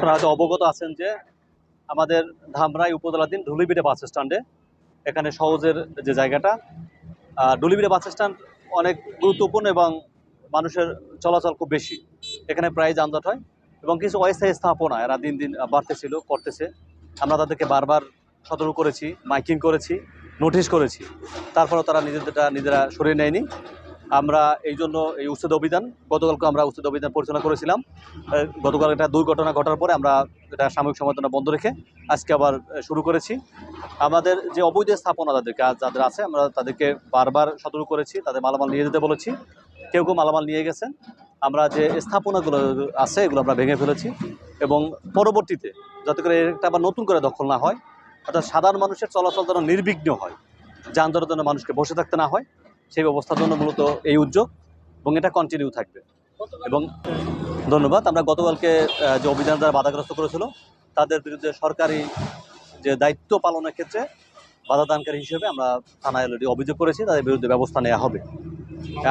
আপনারা হয়তো অবগত আছেন যে আমাদের ধামরাই উপজেলাধীন ঢুলিবিড়ে বাস স্ট্যান্ডে এখানে সহজের যে জায়গাটা, ঢুলিবিড়ে বাস স্ট্যান্ড অনেক গুরুত্বপূর্ণ এবং মানুষের চলাচল খুব বেশি। এখানে প্রায় যানজট হয় এবং কিছু অস্থায়ী স্থাপনা এরা দিন দিন বাড়তেছিল, করতেছে। আমরা তাদেরকে বারবার সতর্ক করেছি, মাইকিং করেছি, নোটিশ করেছি, তারপরেও তারা নিজেরা সরিয়ে নেয়নি। আমরা এই জন্য এই উচ্ছেদ অভিযান, গতকালকে আমরা উচ্ছেদ অভিযান পরিচালনা করেছিলাম। গতকাল একটা দুর্ঘটনা ঘটার পরে আমরা এটা সাময়িক সময়ের বন্ধ রেখে আজকে আবার শুরু করেছি। আমাদের যে অবৈধ স্থাপনা যাদের আছে, আমরা তাদেরকে বারবার সতর্ক করেছি, তাদের মালামাল নিয়ে যেতে বলেছি। কেউ মালামাল নিয়ে গেছেন। আমরা যে স্থাপনাগুলো আছে এগুলো আমরা ভেঙে ফেলেছি এবং পরবর্তীতে যাতে করে এটা আবার নতুন করে দখল না হয়, অর্থাৎ সাধারণ মানুষের চলাচল যেন নির্বিঘ্ন হয়, যানজটের জন্য মানুষকে বসে থাকতে না হয়, সেই ব্যবস্থার জন্য মূলত এই উদ্যোগ এবং এটা কন্টিনিউ থাকবে। এবং ধন্যবাদ। আমরা গতকালকে যে অভিযান দ্বারা বাধাগ্রস্ত করেছিল তাদের বিরুদ্ধে সরকারি যে দায়িত্ব পালনের ক্ষেত্রে বাধাদানকারী হিসেবে আমরা থানায় অলরেডি অভিযোগ করেছি, তাদের বিরুদ্ধে ব্যবস্থা নেওয়া হবে।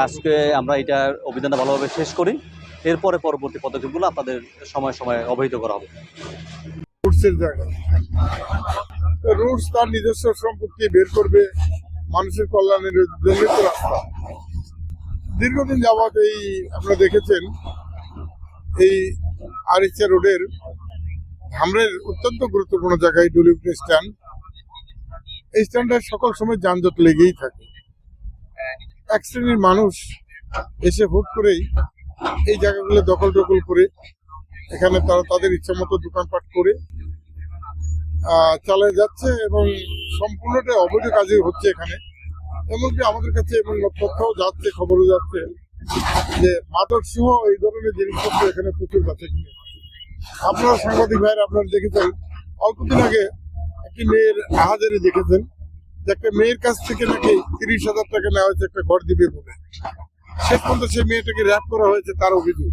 আজকে আমরা এটার অভিযানটা ভালোভাবে শেষ করি, এরপরে পরবর্তী পদক্ষেপগুলো আপনাদের সময় সময় অবহিত করা হবে। রুটস তার নিজস্ব সম্পত্তি বের করবে, মানুষের কল্যাণের জন্য তো রাস্তা। দীর্ঘদিন যাবৎ এই আপনারা দেখেছেন এই আরিচা রোডের ধামরাইয়ের অত্যন্ত গুরুত্বপূর্ণ জায়গায় ঢুলিবিড়ে স্ট্যান্ড। এই স্ট্যান্ডে সকল সময় যানজট লেগেই থাকে। এক শ্রেণীর মানুষ এসে হুট করেই এই জায়গাগুলো দখল করে এখানে তারা তাদের ইচ্ছা মতো দোকানপাট করে চালিয়ে যাচ্ছে এবং সম্পূর্ণটা অবৈধ কাজে হচ্ছে এখানে। এমনকি আমাদের কাছে এবং তথ্যও যাচ্ছে, খবরও যাচ্ছে যে মাদক সহ এই ধরনের জিনিসপত্র এখানে প্রচুর কাছে কিনে। আপনারা সাংবাদিক ভাইয়ের আপনারা দেখেছেন অল্পদিন আগে একটি মেয়ের আহাজারি দেখেছেন যে একটা মেয়ের কাছ থেকে নাকি 30,000 টাকা নেওয়া হয়েছে একটা ঘর দিবে বলে। শেষ পর্যন্ত সেই মেয়েটাকে র্যাপ করা হয়েছে তার অভিযোগ।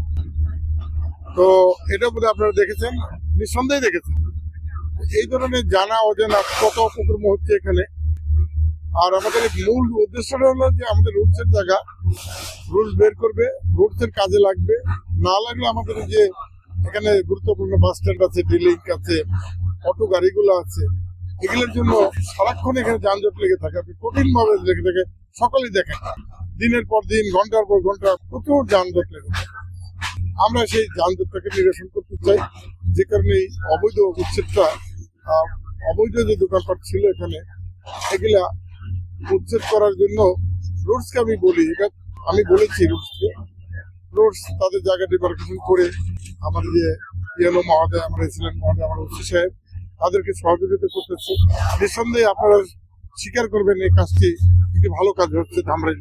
তো এটা বোধহয় আপনারা দেখেছেন, নিঃসন্দেহে দেখেছেন। এই ধরনের জানা অজানা কত অপকর্ম হচ্ছে এখানে। আর আমাদের মূল উদ্দেশ্যটা হলো যে আমাদের রুটসের জায়গা, রুলস বের করবে, রুটসের কাজে লাগবে। না লাগলে আমাদের যে এখানে গুরুত্বপূর্ণ বাস স্ট্যান্ড আছে, ডিলিং আছে, অটো গাড়িগুলো আছে, এগুলোর জন্য সারাক্ষণ এখানে যানজট লেগে থাকে। আপনি কঠিন ভাবে লেগে থাকে, সকলেই দেখেন দিনের পর দিন, ঘন্টার পর ঘন্টা প্রচুর যানজট লেগে থাকে। আমরা সেই যানজটটাকে নিরসন করতে চাই, যে কারণে এই অবৈধ উচ্ছেদটা, অবৈধ যে দোকানপাট ছিল এখানে, এগুলা উচ্ছেদ করার জন্য রুটসকে আমি বলি, এটা আমি বলেছি রুটসকে, রুটস তাদের জায়গা ডিমার্কেশন করে আমাদের যে ইয়েলো মহোদয়, আমার এসিলেন্ট মহোদয়, আমার ওসি সাহেব, তাদেরকে সহযোগিতা করতেছি। নিঃসন্দেহে আপনারা স্বীকার করবেন এই কাজটি একটি ভালো কাজ হচ্ছে ধামরাই।